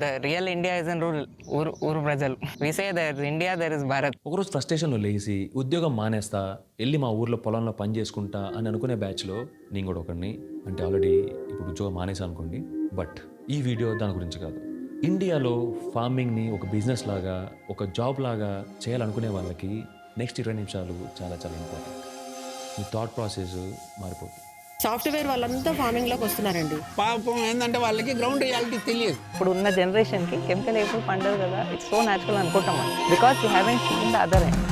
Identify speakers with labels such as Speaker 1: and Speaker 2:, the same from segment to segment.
Speaker 1: The real India is in rural, ఊరు ప్రజలు. We say that India there is Bharat.
Speaker 2: ఒకరోజు ఫ్రస్ట్రేషన్లో లేచి ఉద్యోగం మానేస్తా వెళ్ళి మా ఊర్లో పొలంలో పని చేసుకుంటా అని అనుకునే బ్యాచ్లో నేను కూడా ఒకడిని. అంటే ఆల్రెడీ ఇప్పుడు ఉద్యోగం మానేసా అనుకోండి. బట్ ఈ వీడియో దాని గురించి కాదు. ఇండియాలో ఫార్మింగ్ని ఒక బిజినెస్ లాగా ఒక జాబ్ లాగా చేయాలనుకునే వాళ్ళకి నెక్స్ట్ 20 నిమిషాలు చాలా చాలా ఇంపార్టెంట్. మీ థాట్ ప్రాసెస్ మారిపోతుంది.
Speaker 3: సాఫ్ట్వేర్ వాళ్ళంతా ఫార్మింగ్ లోకి వస్తున్నారండి.
Speaker 4: పాపం ఏంటంటే వాళ్ళకి గ్రౌండ్ రియాలిటీ తెలియదు.
Speaker 1: ఇప్పుడు ఉన్న జనరేషన్కి కెమికల్ ఎప్పుడు పండదు కదా, ఇట్స్ సో న్యాచురల్ అనుకుంటాం మనం, because you haven't seen the other end.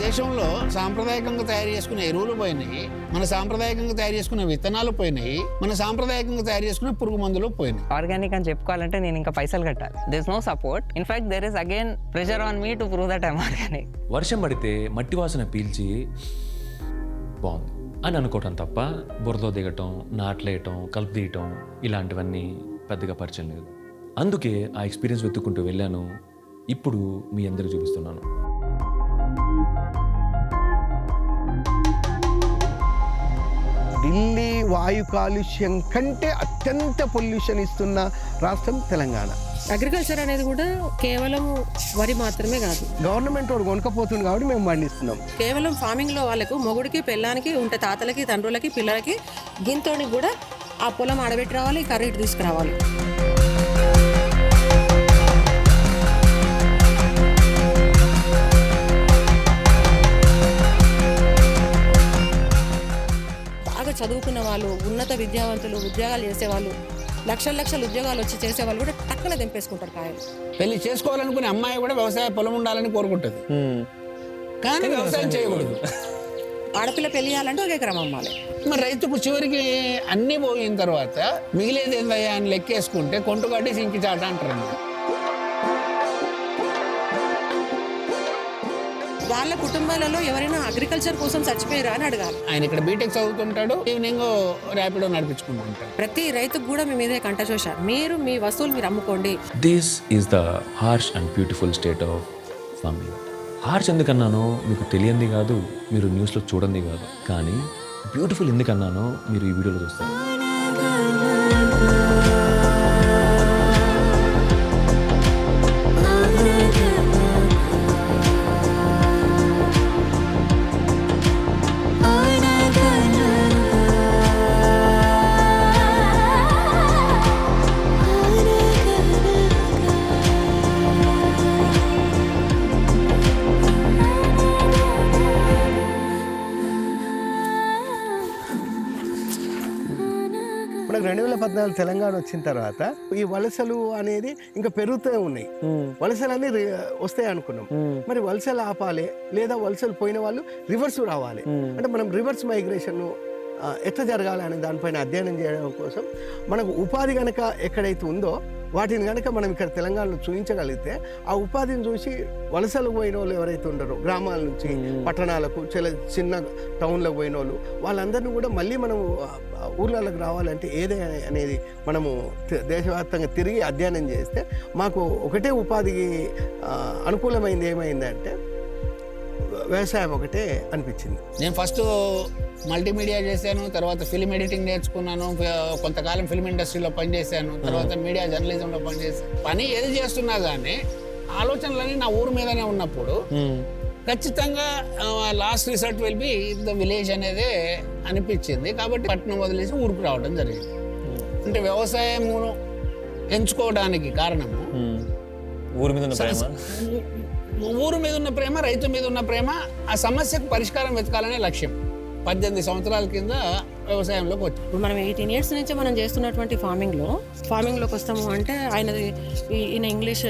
Speaker 4: దేశంలో సాంప్రదాయకంగా తయారు చేసుకునే ఎరువులు పోయినాయి, మన సాంప్రదాయకంగా తయారు చేసుకునే విత్తనాలు పోయినాయి, మన సాంప్రదాయకంగా తయారు చేసుకునే పురుగు మందులు పోయినాయి.
Speaker 1: ఆర్గానిక్ అని చెప్పుకోవాలంటే నేను ఇంకా పైసలు కట్టాలి. There is no support. In fact there is again pressure on me to prove that I'm organic.
Speaker 2: వర్షం పడితే మట్టి వాసన పీల్చి బాగుంది అని అనుకోవటం తప్ప బురదలో దిగటం, నాట్లేయటం, కలుపు తీయటం ఇలాంటివన్నీ పెద్దగా పరిచయం లేదు. అందుకే ఆ ఎక్స్పీరియన్స్ వెతుక్కుంటూ వెళ్ళాను. ఇప్పుడు మీ అందరికి చూపిస్తున్నాను.
Speaker 5: ఢిల్లీ వాయు కాలుష్యం కంటే అత్యంత పొల్యూషన్ ఇస్తున్న రాష్ట్రం తెలంగాణ.
Speaker 3: అగ్రికల్చర్ అనేది కూడా కేవలం వరి మాత్రమే కాదు,
Speaker 5: గవర్నమెంట్ వాడు కొనుక్కపోతుంది కాబట్టి మేము పండిస్తున్నాం.
Speaker 3: కేవలం ఫార్మింగ్ లో వాళ్ళకు మొగుడికి పెళ్ళానికి ఉంటే తాతలకి తండ్రులకి పిల్లలకి గింతోనికి కూడా ఆ పొలం ఆడబెట్టి రావాలి, కర్రీ తీసుకురావాలి. చదువుకున్న వాళ్ళు, ఉన్నత విద్యావంతులు, ఉద్యోగాలు చేసేవాళ్ళు, లక్షల ఉద్యోగాలు వచ్చి చేసేవాళ్ళు కూడా టక్కున దింపేసుకుంటారు కాయలు.
Speaker 4: పెళ్లి చేసుకోవాలనుకునే అమ్మాయి కూడా వ్యవసాయ పొలం ఉండాలని కోరుకుంటుంది, కానీ వ్యవసాయం చేయకూడదు.
Speaker 3: ఆడపిల్ల పెళ్లి చేయాలంటే ఒక ఎకరం అమ్మాలి.
Speaker 4: మరి రైతుకు చివరికి అన్ని పోయిన తర్వాత మిగిలేది ఏందయ్యా అని లెక్కేసుకుంటే కొంటు కట్టి సింకి చాట అంటారు.
Speaker 3: వాళ్ళ కుటుంబాలలో ఎవరైనా అగ్రికల్చర్ కోసం చచ్చిపోయారా అని అడగాలి.
Speaker 4: ఆయన ఇక్కడ బీటెక్ చదువుతుంటాడు, ఈవినింగ్ ర్యాపిడో నడిపించుకుంటుంటాడు.
Speaker 3: ప్రతి రైతుకు కూడా మేము ఇదే కంట చూశారు, మీరు మీ వస్తువులు మీరు అమ్ముకోండి.
Speaker 2: This is the harsh and beautiful state of farming. Harsh ఎందుకన్నానో మీకు తెలియంది కాదు, మీరు న్యూస్లో చూడండి కాదు, కానీ బ్యూటిఫుల్ ఎందుకన్నానో మీరు ఈ వీడియోలో చూస్తారు.
Speaker 5: మనకు 2014 తెలంగాణ వచ్చిన తర్వాత ఈ వలసలు అనేది ఇంకా పెరుగుతూ ఉన్నాయి. వలసలన్నీ వస్తాయి అనుకున్నాం. మరి వలసలు ఆపాలి లేదా వలసలు పోయిన వాళ్ళు రివర్స్ రావాలి అంటే మనం రివర్స్ మైగ్రేషన్ ఎట్లా జరగాలి అనే దానిపైన అధ్యయనం చేయడం కోసం మనకు ఉపాధి కనుక ఎక్కడైతే ఉందో వాటిని కనుక మనం ఇక్కడ తెలంగాణలో చూపించగలిగితే ఆ ఉపాధిని చూసి వలసలకు పోయిన వాళ్ళు ఎవరైతే ఉన్నారో గ్రామాల నుంచి పట్టణాలకు చిన్న టౌన్లకు పోయిన వాళ్ళు వాళ్ళందరినీ కూడా మళ్ళీ మనం ఊర్లలోకి రావాలంటే ఏదే అనేది మనము దేశవ్యాప్తంగా తిరిగి అధ్యయనం చేస్తే మాకు ఒకటే ఉపాధికి అనుకూలమైంది ఏమైందంటే వ్యవసాయం ఒకటే అనిపించింది.
Speaker 4: నేను ఫస్ట్ మల్టీమీడియా చేశాను, తర్వాత ఫిల్మ్ ఎడిటింగ్ నేర్చుకున్నాను, కొంతకాలం ఫిల్మ్ ఇండస్ట్రీలో పనిచేశాను, తర్వాత మీడియా జర్నలిజంలో పనిచేశాను. పని ఏది చేస్తున్నా కానీ ఆలోచనలన్నీ నా ఊరు మీదనే ఉన్నప్పుడు ఖచ్చితంగా last result will be the village అనేదే అనిపించింది. కాబట్టి పట్టణం వదిలేసి ఊరికి రావడం జరిగింది. అంటే వ్యవసాయం ఎంచుకోవడానికి కారణము
Speaker 2: ఊరి మీద ఉన్న ప్రేమ,
Speaker 4: ఊరు మీద ఉన్న ప్రేమ, రైతు మీద ఉన్న ప్రేమ, ఆ సమస్యకు పరిష్కారం వెతకాలనే లక్ష్యం. 18 సంవత్సరాల కింద వ్యవసాయంలోకి వచ్చి
Speaker 3: ఇప్పుడు మనం 18 years నుంచి మనం చేస్తున్నటువంటి ఫార్మింగ్లోకి వస్తాము అంటే ఈయన ఇంగ్లీష్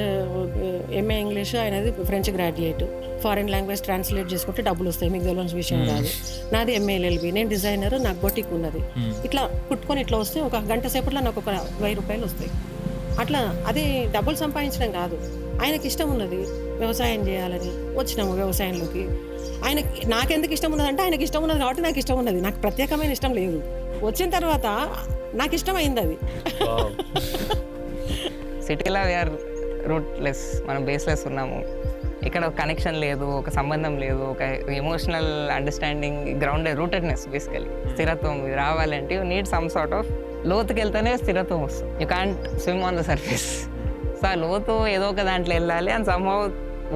Speaker 3: ఎంఏ ఇంగ్లీష్, ఆయనది French graduate, foreign language translate చేసుకుంటే డబ్బులు వస్తాయి, మీకు తెలియని విషయం కాదు. నాది MA/LLB, నేను డిజైనర్, నాకు బొటిక్ ఉన్నది. ఇట్లా కుట్టుకొని ఇట్లా వస్తే ఒక గంట సేపట్లో నాకు ఒక 1000 రూపాయలు వస్తాయి. అట్లా అది డబ్బులు సంపాదించడం కాదు, ఆయనకి ఇష్టం ఉన్నది వ్యవసాయం చేయాలని వచ్చినాము వ్యవసాయంలోకి. ఆయనకి నాకెందుకు ఇష్టం ఉన్నదంటే ఆయనకి ఇష్టం ఉన్నది కాబట్టి నాకు ఇష్టం ఉన్నది, నాకు ప్రత్యేకమైన ఇష్టం లేదు. వచ్చిన తర్వాత నాకు ఇష్టమైంది అది.
Speaker 1: సిటీలో వీఆర్ రూట్లెస్, మనం బేస్లెస్ ఉన్నాము. ఇక్కడ ఒక కనెక్షన్ లేదు, ఒక సంబంధం లేదు, ఒక ఎమోషనల్ అండర్స్టాండింగ్, రూటెడ్నెస్ బేసికలీ. స్థిరత్వం ఇది రావాలంటే you need some sort of లోతుకి వెళ్తేనే స్థిరత్వం వస్తుంది. You can't swim on the surface. So ఆ లోతు ఏదో ఒక దాంట్లో వెళ్ళాలి. And somehow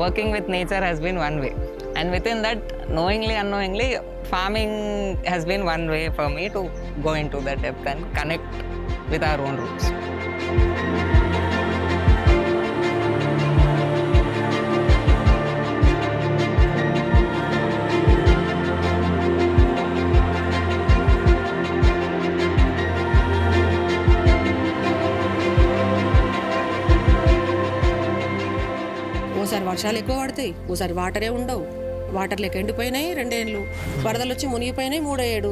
Speaker 1: working with nature has been one way. And within that knowingly unknowingly farming has been one way for me to go into that depth and connect with our own roots.
Speaker 3: ఓసారి వర్షాలు ఎక్కువ పడతాయి, ఓసారి వాటరే ఉండవు. Water లెక్క ఎండిపోయినాయి 2 ఏళ్ళు, వరదలు వచ్చి మునిగిపోయినాయి 3 ఏడు.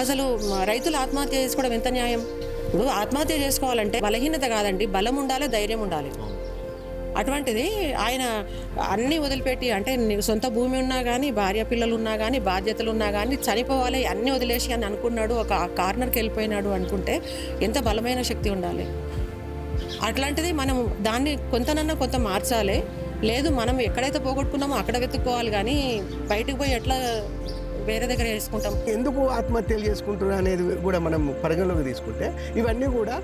Speaker 3: అసలు రైతులు ఆత్మహత్య చేసుకోవడం ఎంత న్యాయం? ఇప్పుడు ఆత్మహత్య చేసుకోవాలంటే బలహీనత కాదండి, బలం ఉండాలి, ధైర్యం ఉండాలి. అటువంటిది ఆయన అన్నీ వదిలిపెట్టి, అంటే నీకు సొంత భూమి ఉన్నా కానీ, భార్య పిల్లలు ఉన్నా కానీ, బాధ్యతలు ఉన్నా కానీ చనిపోవాలి అన్నీ వదిలేసి అని అనుకున్నాడు, ఒక కార్నర్కి వెళ్ళిపోయినాడు అనుకుంటే ఎంత బలమైన శక్తి ఉండాలి. అట్లాంటిది మనం దాన్ని కొంత మార్చాలి. లేదు, మనం ఎక్కడైతే పోగొట్టుకున్నామో అక్కడ వెతుక్కోవాలి, కానీ బయటకు పోయి ఎట్లా వేరే దగ్గర వేసుకుంటాం.
Speaker 5: ఎందుకు ఆత్మహత్యలు చేసుకుంటున్నారు అనేది కూడా మనం పరిగణలోకి తీసుకుంటే ఇవన్నీ కూడా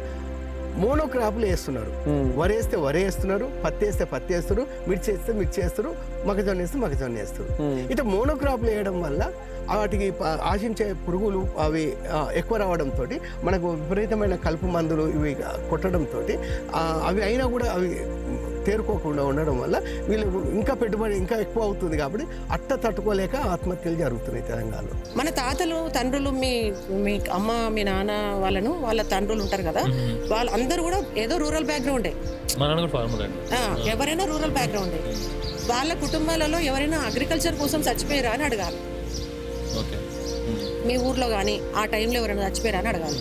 Speaker 5: మోనోక్రాప్లు వేస్తున్నారు. వరి వేస్తే వరి వేస్తున్నారు, పత్తి వేస్తే పత్తి వేస్తారు, మిర్చి వేస్తే మిర్చి వేస్తారు, మొక్కజొన్న వేస్తే మొక్కజొన్న వేస్తారు. ఇట్లా మోనోక్రాప్లు వేయడం వల్ల వాటికి ఆశించే పురుగులు అవి ఎక్కువ రావడంతో మనకు విపరీతమైన కలుపు మందులు ఇవి కొట్టడంతో అవి అయినా కూడా అవి తేరుకోకుండా ఉండడం వల్ల వీళ్ళు ఇంకా పెట్టుబడి ఇంకా ఎక్కువ అవుతుంది. కాబట్టి అట్ట తట్టుకోలేక ఆత్మహత్యలు జరుగుతున్నాయి తెలంగాణలో.
Speaker 3: మన తాతలు తండ్రులు, మీ అమ్మ మీ నాన్న వాళ్ళ తండ్రులు ఉంటారు కదా, వాళ్ళందరూ కూడా ఏదో రూరల్ బ్యాక్గ్రౌండే. ఎవరైనా రూరల్ బ్యాక్గ్రౌండే. వాళ్ళ కుటుంబాలలో ఎవరైనా అగ్రికల్చర్ కోసం చచ్చిపోయారా అని అడగాలి. మీ ఊర్లో కానీ ఆ టైంలో ఎవరైనా చచ్చిపోయారా అని అడగాలి.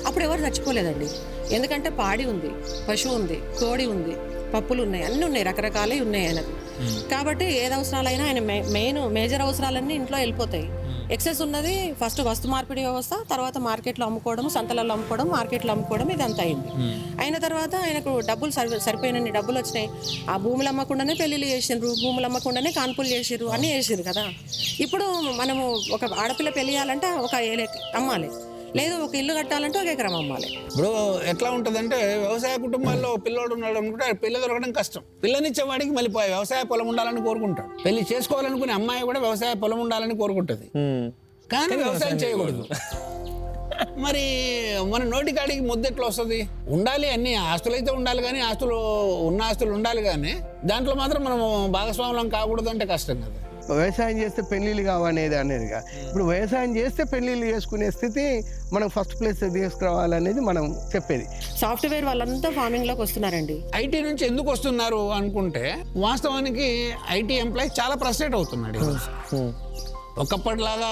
Speaker 3: అప్పుడు ఎవరు చచ్చిపోలేదండి, ఎందుకంటే పాడి ఉంది, పశువు ఉంది, కోడి ఉంది, పప్పులు ఉన్నాయి, అన్నీ ఉన్నాయి, రకరకాలే ఉన్నాయి ఆయనకు. కాబట్టి ఏది అవసరాలైనా ఆయన మేజర్ అవసరాలన్నీ ఇంట్లో వెళ్ళిపోతాయి. ఎక్సెస్ ఉన్నది ఫస్ట్ వస్తు మార్పిడి వ్యవస్థ, తర్వాత మార్కెట్లో అమ్ముకోవడం, సంతలలో అమ్ముకోవడం, మార్కెట్లో అమ్ముకోవడం, ఇదంతా అయింది. అయిన తర్వాత ఆయనకు డబ్బులు సరిపోయినన్ని డబ్బులు వచ్చినాయి. ఆ భూములు అమ్మకుండానే పెళ్ళిళ్ళు చేసిండ్రు, భూములు అమ్మకుండానే కాన్పులు చేసిర్రు, అన్నీ చేసిర్రు కదా. ఇప్పుడు మనము ఒక ఆడపిల్ల పెళ్ళి చేయాలంటే ఒక అమ్మాలి, లేదు ఒక ఇల్లు కట్టాలంటే ఒక ఎకరం అమ్మాలి.
Speaker 4: ఇప్పుడు ఎట్లా ఉంటుందంటే వ్యవసాయ కుటుంబాల్లో పిల్లోడు ఉన్నాడు అనుకుంటే పిల్ల దొరకడం కష్టం. పిల్లనిచ్చేవాడికి మళ్ళీ వ్యవసాయ పొలం ఉండాలని కోరుకుంటాడు. పెళ్లి చేసుకోవాలనుకునే అమ్మాయి కూడా వ్యవసాయ పొలం ఉండాలని కోరుకుంటుంది, కానీ వ్యవసాయం చేయకూడదు. మరి మన నోటికాడికి ముద్ద ఎట్లా వస్తుంది? ఉండాలి, అన్ని ఆస్తులు అయితే ఉండాలి, కానీ ఆస్తులు ఉండాలి, కానీ దాంట్లో మాత్రం మనం భాగస్వాములం కాకూడదు అంటే కష్టం కదా.
Speaker 5: వ్యవసాయం చేస్తే పెళ్ళిళ్ళు కావనేదిగా ఇప్పుడు వ్యవసాయం చేస్తే పెళ్ళిళ్ళు చేసుకునే స్థితి మనం ఫస్ట్ ప్లేస్ తీసుకురావాలనేది మనం చెప్పేది.
Speaker 3: సాఫ్ట్వేర్ వాళ్ళంతా ఫార్మింగ్లోకి వస్తున్నారండి.
Speaker 4: ఐటీ నుంచి ఎందుకు వస్తున్నారు అనుకుంటే వాస్తవానికి ఐటీ ఎంప్లాయీ చాలా ఫ్రస్ట్రేట్ అవుతున్నాడు. ఒకప్పటిలాగా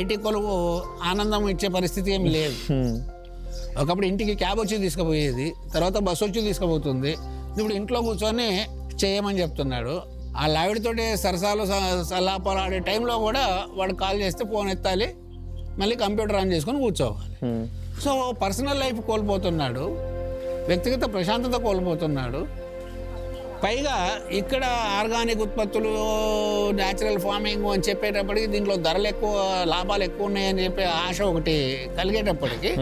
Speaker 4: ఐటీ కొలువు ఆనందం ఇచ్చే పరిస్థితి ఏమి లేదు. ఒకప్పుడు ఇంటికి క్యాబ్ వచ్చి తీసుకుపోయేది, తర్వాత బస్సు వచ్చి తీసుకుపోతుంది. ఇప్పుడు ఇంట్లో కూర్చొని చేయమని చెప్తున్నాడు. ఆ లావిడితోటి సరసాలు సలాపాలు ఆడే టైంలో కూడా వాడు కాల్ చేస్తే ఫోన్ ఎత్తాలి, మళ్ళీ కంప్యూటర్ ఆన్ చేసుకొని కూర్చోవాలి. సో పర్సనల్ లైఫ్ కోల్పోతున్నాడు, వ్యక్తిగత ప్రశాంతత కోల్పోతున్నాడు. పైగా ఇక్కడ ఆర్గానిక్ ఉత్పత్తులు, న్యాచురల్ ఫార్మింగ్ అని చెప్పేటప్పటికి దీంట్లో ధరలు ఎక్కువ, లాభాలు ఎక్కువ ఉన్నాయని చెప్పే ఆశ ఒకటి కలిగేటప్పటికి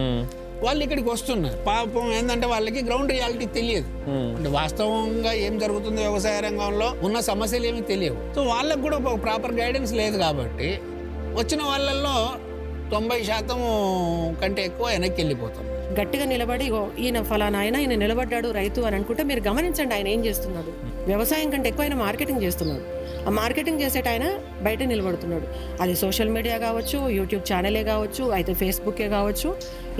Speaker 4: వాళ్ళు ఇక్కడికి వస్తున్నారు. పాపం ఏంటంటే వాళ్ళకి గ్రౌండ్ రియాలిటీ తెలియదు, అంటే వాస్తవంగా ఏం జరుగుతుందో వ్యవసాయ రంగంలో ఉన్న సమస్యలు ఏమీ తెలియవు. సో వాళ్ళకు కూడా ఒక ప్రాపర్ గైడెన్స్ లేదు. కాబట్టి వచ్చిన వాళ్ళల్లో 90% కంటే ఎక్కువ వెనక్కి వెళ్ళిపోతాం.
Speaker 3: గట్టిగా నిలబడి ఈయన ఫలానా ఈయన నిలబడ్డాడు రైతు అని అనుకుంటే మీరు గమనించండి ఆయన ఏం చేస్తున్నాడు. వ్యవసాయం కంటే ఎక్కువ ఆయన మార్కెటింగ్ చేస్తున్నాడు. ఆ మార్కెటింగ్ చేసేట ఆయన బయట నిలబడుతున్నాడు. అది సోషల్ మీడియా కావచ్చు, యూట్యూబ్ ఛానలే కావచ్చు, అయితే ఫేస్బుక్కే కావచ్చు,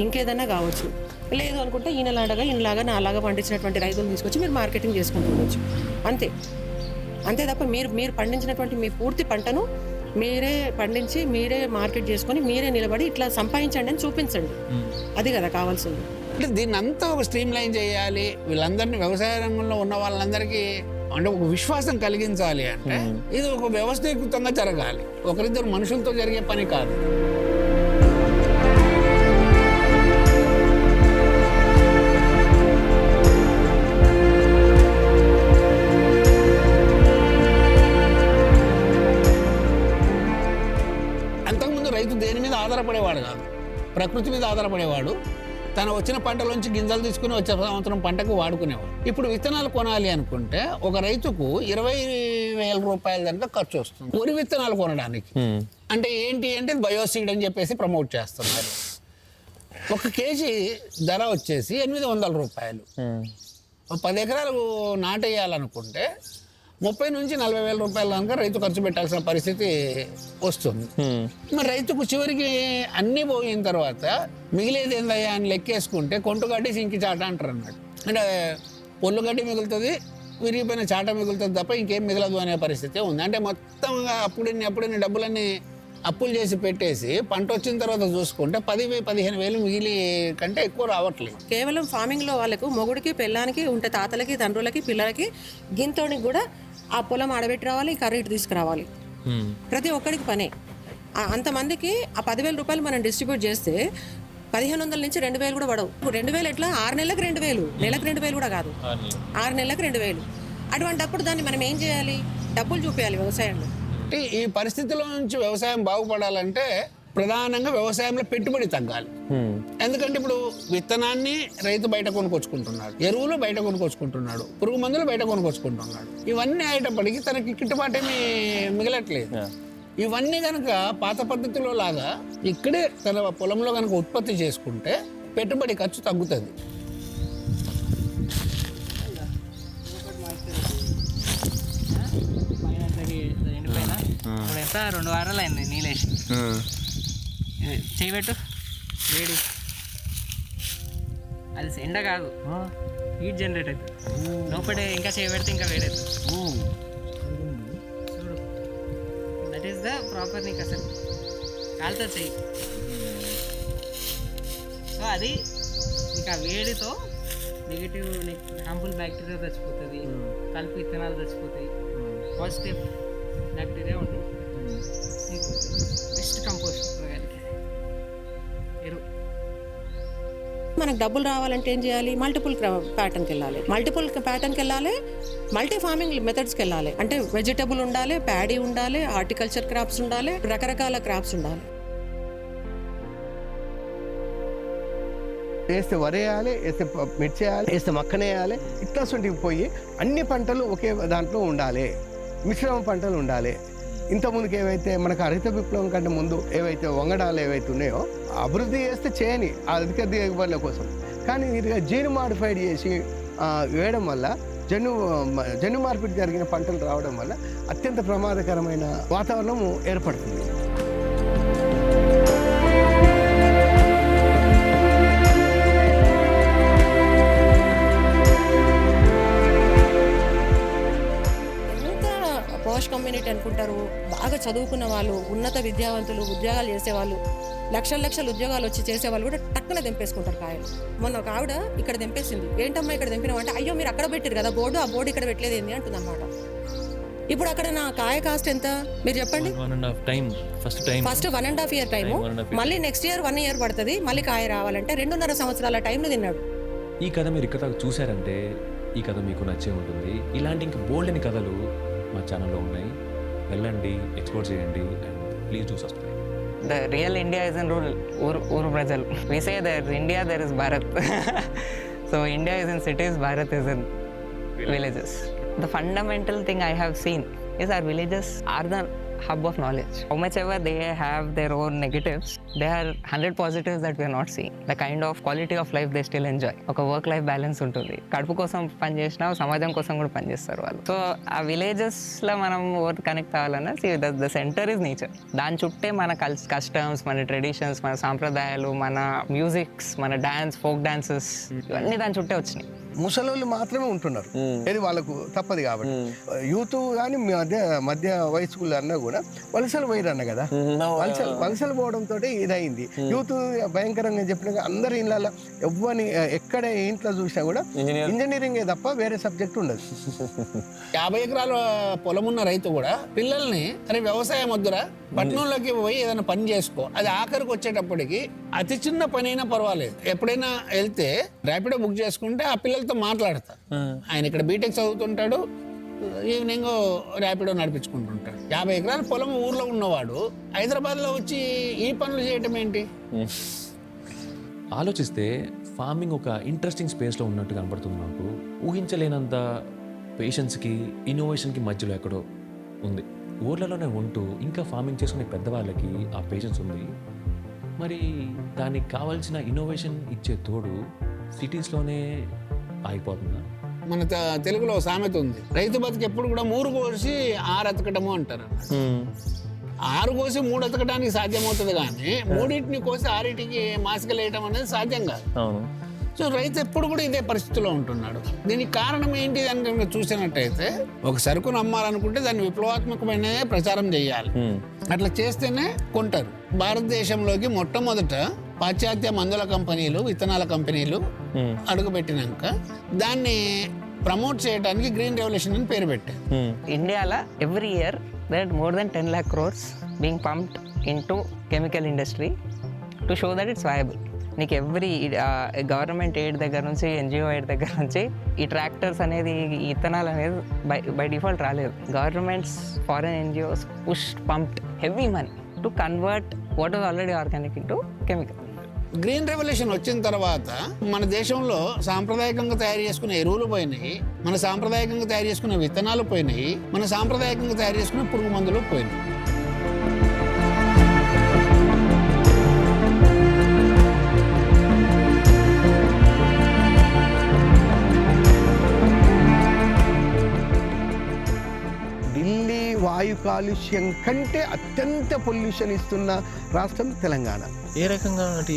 Speaker 3: ఇంకేదన్నా కావచ్చు. లేదు అనుకుంటే ఈయనలాగా నాలాగా పండించినటువంటి రైతులు తీసుకొచ్చి మీరు మార్కెటింగ్ చేసుకుంటుండొచ్చు. అంతే తప్ప మీరు పండించినటువంటి మీ పూర్తి పంటను మీరే పండించి, మీరే మార్కెట్ చేసుకొని, మీరే నిలబడి ఇట్లా సంపాదించండి అని చూపించండి. అది కదా కావాల్సింది.
Speaker 4: అంటే దీన్ని అంతా ఒక స్ట్రీమ్ లైన్ చేయాలి. వీళ్ళందరినీ, వ్యవసాయ రంగంలో ఉన్న వాళ్ళందరికీ అంటే ఒక విశ్వాసం కలిగించాలి. అంటే ఇది ఒక వ్యవస్థీకృతంగా జరగాలి, ఒకరిద్దరు మనుషులతో జరిగే పని కాదు. దేని మీద ఆధారపడేవాడు కాదు, ప్రకృతి మీద ఆధారపడేవాడు. తను వచ్చిన పంటలోంచి గింజలు తీసుకుని వచ్చే సంవత్సరం పంటకు వాడుకునేవాడు. ఇప్పుడు విత్తనాలు కొనాలి అనుకుంటే ఒక రైతుకు 20,000 రూపాయల దాకా ఖర్చు వస్తుంది వరి విత్తనాలు కొనడానికి. అంటే ఏంటి అంటే బయోసీడ్ అని చెప్పేసి ప్రమోట్ చేస్తున్నారు. 1 కేజీ ధర వచ్చేసి 800 రూపాయలు. 10 ఎకరాలు నాటేయాలనుకుంటే 30 నుంచి 40,000 రూపాయల దాకా రైతు ఖర్చు పెట్టాల్సిన పరిస్థితి వస్తుంది. మరి రైతుకు చివరికి అన్నీ పోయిన తర్వాత మిగిలేది ఏందయ్యా అని లెక్కేసుకుంటే కొంటుగడ్డి సింకి చాట అంటారు అన్నట్టు. అంటే పొల్లుగడ్డి మిగులుతుంది, విరిగిపోయిన చాట మిగులుతుంది తప్ప ఇంకేం మిగలదు అనే పరిస్థితి ఉంది. అంటే మొత్తంగా అప్పుడిన్ని డబ్బులన్నీ అప్పులు చేసి పెట్టేసి పంట వచ్చిన తర్వాత చూసుకుంటే 10,000-15,000 మిగిలి కంటే ఎక్కువ రావట్లేదు.
Speaker 3: కేవలం ఫార్మింగ్లో వాళ్ళకు మొగుడికి పెళ్ళానికి ఉంటే తాతలకి తండ్రులకి పిల్లలకి గింతోనికి కూడా ఆ పొలం ఆడబెట్టి రావాలి, కర్రీ ఇటు తీసుకురావాలి. ప్రతి ఒక్కడికి పనే. అంతమందికి ఆ 10,000 రూపాయలు మనం డిస్ట్రిబ్యూట్ చేస్తే 1,500 నుంచి 2,000 కూడా పడవు. 2,000 ఎట్లా? 6 నెలలకు 2,000, నెలకు 2,000 కూడా కాదు, 6 నెలలకు 2,000. అటువంటప్పుడు దాన్ని మనం ఏం చేయాలి? డబ్బులు చూపించాలి వ్యవసాయంలో.
Speaker 4: అంటే ఈ పరిస్థితిలో నుంచి వ్యవసాయం బాగుపడాలంటే ప్రధానంగా వ్యవసాయంలో పెట్టుబడి తగ్గాలి. ఎందుకంటే ఇప్పుడు విత్తనాన్ని రైతు బయట కొనుక్కొచ్చుకుంటున్నాడు, ఎరువులు బయట కొనుక్కొచ్చుకుంటున్నాడు, పురుగు మందులు బయట కొనుక్కొచ్చుకుంటున్నాడు. ఇవన్నీ అయ్యేటప్పటికి తనకి గిట్టుబాటు ఏమీ మిగలట్లేదు. ఇవన్నీ కనుక పాత పద్ధతిలో లాగా ఇక్కడే తన పొలంలో కనుక ఉత్పత్తి చేసుకుంటే పెట్టుబడి ఖర్చు తగ్గుతుంది.
Speaker 1: ఇప్పుడు ఎంత 2 వారాలు అయింది నీళ్ళేసి. చేయబెట్టు వేడి, అది ఎండ కాదు, హీట్ జనరేట్ అవుతుంది లోపల. ఇంకా చేయబెడితే ఇంకా వేడి అవుతుంది. చూడు, దట్ ఈస్ ద ప్రాపర్ నీకు అసలు కాలుతుంది చెయ్యి. సో అది ఇంకా వేడితో నెగిటివ్ హార్మ్ఫుల్ బ్యాక్టీరియా చచ్చిపోతుంది, కలుపు విత్తనాలు చచ్చిపోతాయి, పాజిటివ్ బ్యాక్టీరియా ఉంటుంది. బెస్ట్ కంపోస్ట్ ఎరువు.
Speaker 3: మనకు డబ్బులు రావాలంటే ఏం చేయాలి? మల్టిపుల్ ప్యాటర్న్కి వెళ్ళాలి, మల్టీ ఫార్మింగ్ మెథడ్స్కి వెళ్ళాలి. అంటే వెజిటబుల్ ఉండాలి, ప్యాడీ ఉండాలి, హార్టికల్చర్ క్రాప్స్ ఉండాలి, రకరకాల క్రాప్స్ ఉండాలి.
Speaker 5: వేస్తే వరేయాలి, వేస్తే మిర్చి వేయాలి, వేస్తే మక్కనేయాలి. ఇట్లాంటివి పోయి అన్ని పంటలు ఒకే దాంట్లో ఉండాలి, మిశ్రమ పంటలు ఉండాలి. ఇంతకుముందుకు ఏవైతే మనకు హరిత విప్లవం కంటే ముందు ఏవైతే వంగడాలు ఏవైతే ఉన్నాయో అభివృద్ధి చేస్తే చేయని అధిక దిగుబడుల కోసం, కానీ వీటిగా జీను మాడిఫైడ్ చేసి వేయడం వల్ల జన్యు మార్పిడి జరిగిన పంటలు రావడం వల్ల అత్యంత ప్రమాదకరమైన వాతావరణం ఏర్పడుతుంది.
Speaker 3: పోష్ కమ్యూనిటీ అనుకుంటారు. బాగా చదువుకున్న వాళ్ళు, ఉన్నత విద్యావంతులు, ఉద్యోగాలు చేసేవాళ్ళు, లక్షల ఉద్యోగాలు వచ్చి చేసేవాళ్ళు కూడా టక్కున తెంపేసుకుంటారు కాయలు. మొన్న ఒక ఆవిడ ఇక్కడ తెంపేసింది. ఏంటమ్మా ఇక్కడ తెంపినావు అంటే, అయ్యో మీరు అక్కడ పెట్టారు కదా బోర్డు, ఆ బోర్డు ఇక్కడ పెట్టలేదు ఏంది అంటుంది అన్నమాట. ఇప్పుడు అక్కడ నా కాయ కాస్ట్ ఎంత మీరు చెప్పండి? ఫస్ట్ 1.5 ఇయర్ టైము, మళ్ళీ నెక్స్ట్ ఇయర్ 1 ఇయర్ పడుతుంది, మళ్ళీ కాయ రావాలంటే 2.5 సంవత్సరాల టైంను తిన్నాడు.
Speaker 2: ఈ కథ మీరు ఇక్కడ చూసారంటే ఈ కథ మీకు నచ్చే ఉంటుంది. ఇలాంటి ఇంకా బోల్డ్ అని కథలు మా ఛానల్లో ఉన్నాయి, వెళ్ళండి, ఎక్స్ప్లోర్ చేయండి, and please do subscribe.
Speaker 1: The real India is in rural, ur prajalu. We say that India, there is Bharat. So India is in cities, Bharat is in villages. The fundamental thing I have seen is our villages are the hub of knowledge. How much ever they have their own negatives, there are 100 positives that we are not seeing. The kind of quality of life they still enjoy. ఒక work life balance ఉంటుంది. కడుపు కోసం పని చేసినా సమాజం కోసం కూడా పని చేస్తారు వాళ్ళు. సో ఆ విలేజెస్లో మనం ఓవర్ కనెక్ట్ అవ్వాలన్నా ద సెంటర్ ఇస్ నేచర్. దాని చుట్టే మన కస్టమ్స్, మన ట్రెడిషన్స్, మన సాంప్రదాయాలు, మన మ్యూజిక్స్, మన డాన్స్, ఫోక్ డాన్సెస్, ఇవన్నీ దాని చుట్టే వచ్చినాయి.
Speaker 5: ముసలోళ్ళు మాత్రమే ఉంటున్నారు, ఇది వాళ్ళకు తప్పదు కాబట్టి. యూత్ కానీ మధ్య వయస్కులు అన్నా కూడా వలసలు పోయిరన్న కదా, వలసలు పోవడంతో ఇదైంది. యూత్ భయంకరంగా చెప్పిన అందరి ఇళ్ళ ఎవ్వని ఎక్కడ ఇంట్లో చూసినా కూడా ఇంజనీరింగే తప్ప వేరే సబ్జెక్ట్ ఉండదు.
Speaker 4: 50 ఎకరాల పొలం ఉన్న రైతు కూడా పిల్లల్ని అరే వ్యవసాయం వద్దురా, పట్టణంలోకి పోయి ఏదైనా పని చేసుకో, అది ఆఖరికి వచ్చేటప్పటికి అతి చిన్న పని అయినా పర్వాలేదు, ఎప్పుడైనా వెళ్తే ర్యాపిడో బుక్ చేసుకుంటే ఆ పిల్లలతో మాట్లాడతా. ఆయన ఇక్కడ బీటెక్ చదువుతుంటాడు, ఈవినింగ్ ర్యాపిడో నడిపించుకుంటుంటాడు. 50 ఎకరాల పొలం ఊర్లో ఉన్నవాడు హైదరాబాద్లో వచ్చి ఈ పనులు చేయటం ఏంటి?
Speaker 2: ఆలోచిస్తే ఫార్మింగ్ ఒక ఇంట్రెస్టింగ్ స్పేస్లో ఉన్నట్టు కనబడుతుంది నాకు. ఊహించలేనంత పేషెన్స్కి ఇన్నోవేషన్కి మధ్యలో ఎక్కడో ఉంది. ఊర్లలోనే ఉంటూ ఇంకా ఫార్మింగ్ చేసుకునే పెద్దవాళ్ళకి ఆ పేషెన్స్ ఉంది. మరి దానికి కావాల్సిన ఇన్నోవేషన్ ఇచ్చే తోడు సిటీస్లోనే ఆగిపోతుందా?
Speaker 4: మన తెలుగులో సామెత ఉంది, రైతు బతుకు ఎప్పుడు కూడా 3 కోసి 6 ఎతకటము అంటారు. 6 కోసి 3 ఎతకడానికి సాధ్యమవుతుంది, కానీ 3 కోసి 6కి మాసికలు వేయటం అనేది సాధ్యం కాదు. సో రైతు ఎప్పుడు కూడా ఇదే పరిస్థితిలో ఉంటున్నాడు. దీనికి కారణం ఏంటి అని కనుక చూసినట్టయితే, ఒక సరుకును అమ్మాలనుకుంటే దాన్ని విప్లవాత్మకమైన ప్రచారం చేయాలి. అట్లా చేస్తేనే కొంటారు. భారతదేశంలోకి మొట్టమొదట పాశ్చాత్య మందుల కంపెనీలు, విత్తనాల కంపెనీలు అడుగుపెట్టినాక దాన్ని ప్రమోట్ చేయడానికి గ్రీన్ రెవల్యూషన్ అని పేరు పెట్టారు.
Speaker 1: ఇండియాలో every year that more than 10 lakh crores being pumped into chemical industry to show that it's viable. నీకు ఎవ్రీ గవర్నమెంట్ ఎయిడ్ దగ్గర నుంచి, NGO ఎయిడ్ దగ్గర నుంచి ఈ ట్రాక్టర్స్ అనేది, ఈ ఇథనాల్ అనేది బై డిఫాల్ట్ రాలేదు. Governments, foreign NGOs push pumped heavy money to convert what was already organic into chemical.
Speaker 4: Green revolution వచ్చిన తర్వాత మన దేశంలో సాంప్రదాయకంగా తయారు చేసుకునే ఎరువులు పోయినాయి, మన సాంప్రదాయకంగా తయారు చేసుకునే విత్తనాలు పోయినాయి, మన సాంప్రదాయకంగా తయారు చేసుకునే పురుగు మందులు పోయినాయి.
Speaker 5: ఢిల్లీ వాయు కాలుష్యం కంటే అత్యంత పొల్యూషన్ ఇస్తున్న రాష్ట్రం తెలంగాణ.
Speaker 2: ఏ రకంగా అంటే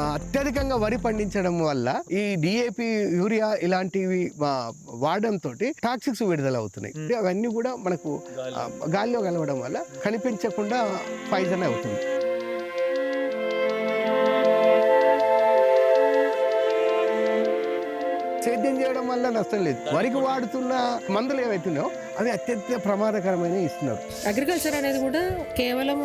Speaker 5: అత్యధికంగా వరి పండించడం వల్ల ఈ DAP, యూరియా ఇలాంటివి వాడడంతో టాక్సిక్స్ విడుదల అవుతున్నాయి. అవన్నీ కూడా మనకు గాలిలో కలవడం వల్ల కనిపించకుండా పాయిజన్ అవుతుంది. సేద్యం చేయడం వల్ల నష్టం లేదు. వరికి వాడుతున్న మందులు ఏవైతున్నాయో అవి అత్యంత ప్రమాదకరమైన ఇస్తున్నారు.
Speaker 3: అగ్రికల్చర్ అనేది కూడా కేవలం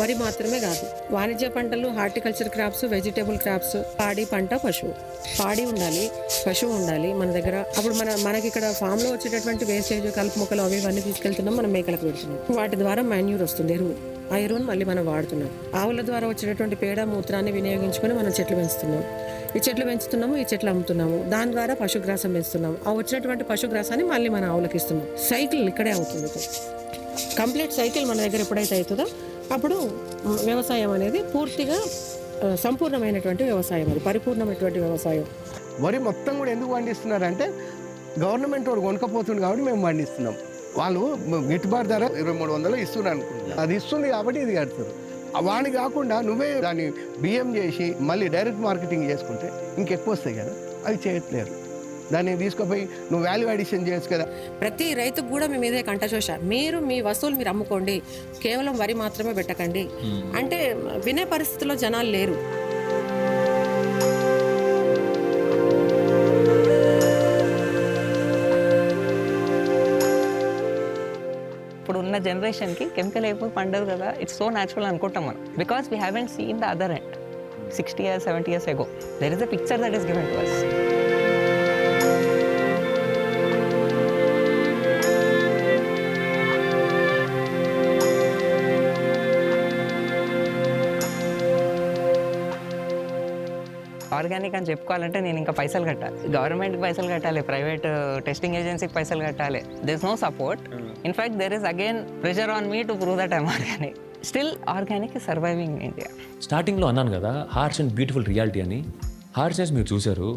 Speaker 3: వరి మాత్రమే కాదు, వాణిజ్య పంటలు, హార్టికల్చర్ క్రాప్స్, వెజిటేబుల్ క్రాప్స్, పాడి పంట, పశువు. పాడి ఉండాలి, పశువు ఉండాలి మన దగ్గర. అప్పుడు మనకి ఇక్కడ ఫామ్ లో వచ్చేటటువంటి వేస్టేజ్, కలుపు మొక్కలు అవి ఇవన్నీ తీసుకెళ్తున్నాం, మనం మేకలకు పెడుతున్నాం. వాటి ద్వారా మాన్యూర్ వస్తుంది, ఎరువు. ఆ ఎరువును మళ్ళీ మనం వాడుతున్నాం. ఆవుల ద్వారా వచ్చేటటువంటి పేడ, మూత్రాన్ని వినియోగించుకొని మనం చెట్లు పెంచుతున్నాం. ఈ చెట్లు పెంచుతున్నాము, ఈ చెట్లు అమ్ముతున్నాము. దాని ద్వారా పశుగ్రాసం పెంచుతున్నాము. ఆ వచ్చినటువంటి పశుగ్రాసాన్ని మళ్ళీ మన ఆవులకు ఇస్తున్నాం. సైకిల్ ఇక్కడే అవుతుంది. కంప్లీట్ సైకిల్ మన దగ్గర ఎప్పుడైతే అవుతుందో అప్పుడు వ్యవసాయం అనేది పూర్తిగా సంపూర్ణమైనటువంటి వ్యవసాయం, అది పరిపూర్ణమైనటువంటి వ్యవసాయం.
Speaker 5: వరి మొత్తం కూడా ఎందుకు పండిస్తున్నారంటే గవర్నమెంట్ వాడు కొనకపోతుంది కాబట్టి మేము పండిస్తున్నాం. వాళ్ళు గిట్టుబాటు ధర 2300 ఇస్తున్నారు అనుకుంటున్నారు. అది ఇస్తుంది కాబట్టి ఇది కడతారు. వాణి కాకుండా నువ్వే దాన్ని బియ్యం చేసి మళ్ళీ డైరెక్ట్ మార్కెటింగ్ చేసుకుంటే ఇంకెక్కువ వస్తాయి కదా, అవి చేయట్లేరు. దాన్ని తీసుకుపోయి నువ్వు వాల్యూ అడిషన్ చేయొచ్చు కదా.
Speaker 3: ప్రతి రైతుకు కూడా మేము ఇదే కంటశోష, మీరు మీ వస్తువులు మీరు అమ్ముకోండి, కేవలం వరి మాత్రమే పెట్టకండి అంటే వినే పరిస్థితిలో జనాలు లేరు.
Speaker 1: ఇప్పుడు ఉన్న జనరేషన్కి కెమికల్ అయిపోయి పండదు కదా, ఇట్స్ సో న్యాచురల్ అనుకుంటాం మనం. Because we haven't seen the other end. 60 years, 70 years ago, there is a picture that is given to us. Organic అని చెప్పుకోవాలంటే నేను ఇంకా పైసలు కట్టాలి, గవర్నమెంట్కి పైసలు కట్టాలి, ప్రైవేట్ టెస్టింగ్ ఏజెన్సీకి పైసలు కట్టాలి. There is no support. In fact there is again pressure on me to prove that I'm organic. Still organic is surviving in India.
Speaker 2: స్టార్టింగ్లో అన్నాను కదా హార్ష్ అండ్ బ్యూటిఫుల్ రియాలిటీ అని. హార్ష్నెస్ మీరు చూశారు,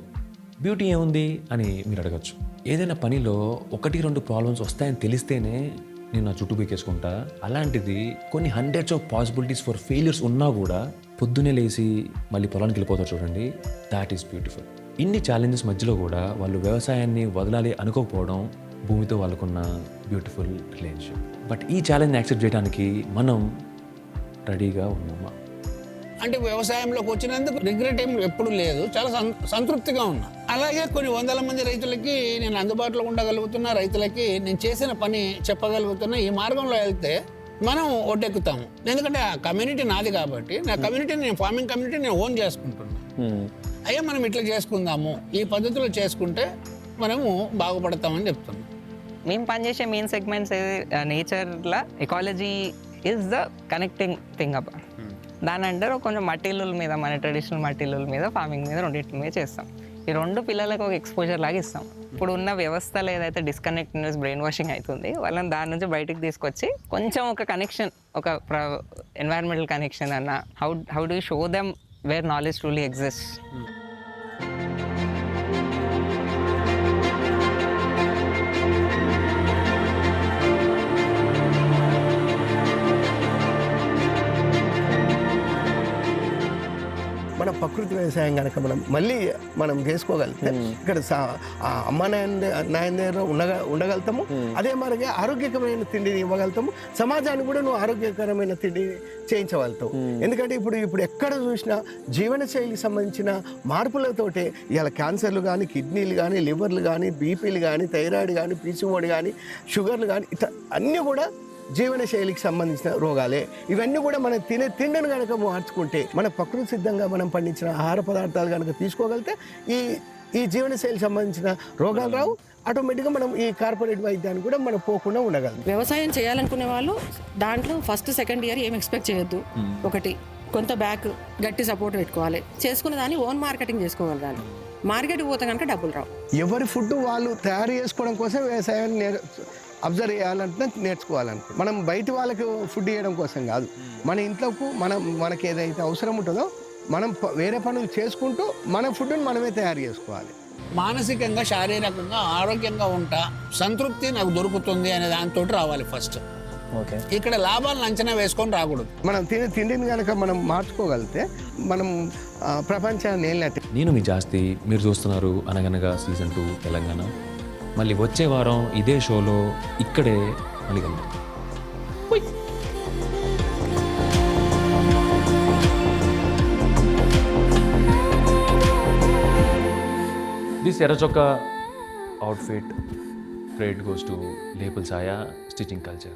Speaker 2: బ్యూటీ ఏముంది అని మీరు అడగచ్చు. ఏదైనా పనిలో 1-2 ప్రాబ్లమ్స్ వస్తాయని తెలిస్తేనే నేను నా చుట్టూ పీకేసుకుంటా. అలాంటిది కొన్ని hundreds of possibilities for failures ఉన్నా కూడా పొద్దున్నే లేచి మళ్ళీ పొలానికి వెళ్ళిపోతారు చూడండి, దాట్ ఈస్ బ్యూటిఫుల్. ఇన్ని ఛాలెంజెస్ మధ్యలో కూడా వాళ్ళు వ్యవసాయాన్ని వదలాలి అనుకోకపోవడం భూమితో వాళ్ళకున్న బ్యూటిఫుల్ రిలేషన్షిప్. బట్ ఈ ఛాలెంజ్ని యాక్సెప్ట్ చేయడానికి మనం రెడీగా ఉన్నామా?
Speaker 4: అంటే వ్యవసాయంలోకి వచ్చినందుకు రిగ్రెట్ ఏం ఎప్పుడు లేదు, చాలా సంతృప్తిగా ఉన్నా. అలాగే కొన్ని వందల మంది రైతులకి నేను అందుబాటులో ఉండగలుగుతున్నా, రైతులకి నేను చేసిన పని చెప్పగలుగుతున్నా. ఈ మార్గంలో వెళ్తే మనం ఒడ్డెక్కుతాము. ఎందుకంటే ఆ కమ్యూనిటీ నాది కాబట్టి, నా కమ్యూనిటీని నేను ఫార్మింగ్ కమ్యూనిటీ నేను ఓన్ చేసుకుంటున్నాను. అయ్యా మనం ఇట్లా చేసుకుందాము, ఈ పద్ధతిలో చేసుకుంటే మనము బాగుపడతామని చెప్తున్నాం.
Speaker 1: మేము పనిచేసే మెయిన్ సెగ్మెంట్స్ నేచర్లో ecology is the connecting thing అబ్బా. దాని అంటారు కొంచెం మట్టి ఇల్లుల మీద, మన ట్రెడిషనల్ మట్టి ఇల్లుల మీద, ఫార్మింగ్ మీద, రెండింటి మీద చేస్తాం. ఈ రెండు పిల్లలకు ఒక ఎక్స్పోజర్ లాగా ఇస్తాం. ఇప్పుడు ఉన్న వ్యవస్థలో ఏదైతే డిస్కనెక్ట్ బ్రెయిన్ వాషింగ్ అవుతుంది, వాళ్ళని దాని నుంచి బయటకు తీసుకొచ్చి కొంచెం ఒక కనెక్షన్, ఒక ఎన్వైరన్మెంటల్ కనెక్షన్ అన్న, how do show them where knowledge truly exist.
Speaker 5: మన ప్రకృతి వ్యవసాయం కనుక మనం చేసుకోగలిగితే ఇక్కడ అమ్మ నాయన దగ్గర ఉండగలుగుతాము. అదే మరిగా ఆరోగ్యకరమైన తిండిని ఇవ్వగలుగుతాము. సమాజానికి కూడా నువ్వు ఆరోగ్యకరమైన తిండిని చేయించగలుగుతావు. ఎందుకంటే ఇప్పుడు ఎక్కడ చూసినా జీవనశైలికి సంబంధించిన మార్పులతోటే ఇవాళ క్యాన్సర్లు కానీ, కిడ్నీలు కానీ, లివర్లు కానీ, బీపీలు కానీ, థైరాయిడ్ కానీ, పీసీఓడి కానీ, షుగర్లు కానీ, ఇట్లా అన్నీ కూడా జీవనశైలికి సంబంధించిన రోగాలే. ఇవన్నీ కూడా మనం తినే తిండిని కనుక మార్చుకుంటే, మన ప్రకృతి సిద్ధంగా మనం పండించిన ఆహార పదార్థాలు కనుక తీసుకోగలిగితే ఈ జీవనశైలికి సంబంధించిన రోగాలు రావు. ఆటోమేటిక్గా మనం ఈ కార్పొరేట్ వైద్యాన్ని కూడా మనం పోకుండా ఉండగలం.
Speaker 3: వ్యవసాయం చేయాలనుకునే వాళ్ళు దాంట్లో ఫస్ట్ సెకండ్ ఇయర్ ఏం ఎక్స్పెక్ట్ చేయొద్దు. ఒకటి కొంత బ్యాక్ గట్టి సపోర్ట్ పెట్టుకోవాలి. చేసుకున్న దాన్ని ఓన్ మార్కెటింగ్ చేసుకోగలగాలి. మార్కెట్కి పోతే కనుక డబ్బులు రావు.
Speaker 5: ఎవరి ఫుడ్ వాళ్ళు తయారు చేసుకోవడం కోసం వ్యవసాయాన్ని అబ్జర్వ్ చేయాలంటే నేర్చుకోవాలనుకో. మనం బయట వాళ్ళకి ఫుడ్ ఇవ్వడం కోసం కాదు, మన ఇంట్లోకి మనకి ఏదైతే అవసరం ఉంటుందో మనం వేరే పనులు చేసుకుంటూ మన ఫుడ్ని మనమే తయారు చేసుకోవాలి.
Speaker 4: మానసికంగా, శారీరకంగా ఆరోగ్యంగా ఉంటా, సంతృప్తి నాకు దొరుకుతుంది అనే దాంతో రావాలి ఫస్ట్.
Speaker 2: ఓకే,
Speaker 4: ఇక్కడ లాభాలను అంచనా వేసుకొని రాకూడదు.
Speaker 5: మనం తిండిని కనుక మనం మార్చుకోగలిగితే మనం ప్రపంచాన్ని వెళ్ళినట్టు.
Speaker 2: నేను మీ జాస్తి, మీరు చూస్తున్నారు అనగనగా సీజన్ 2 తెలంగాణ. మళ్ళీ వచ్చే వారం ఇదే షోలో ఇక్కడే మళ్ళీ కలుద్దాం. దిస్ ఎర్రచొక్క outfit credit goes to label Saaya stitching culture.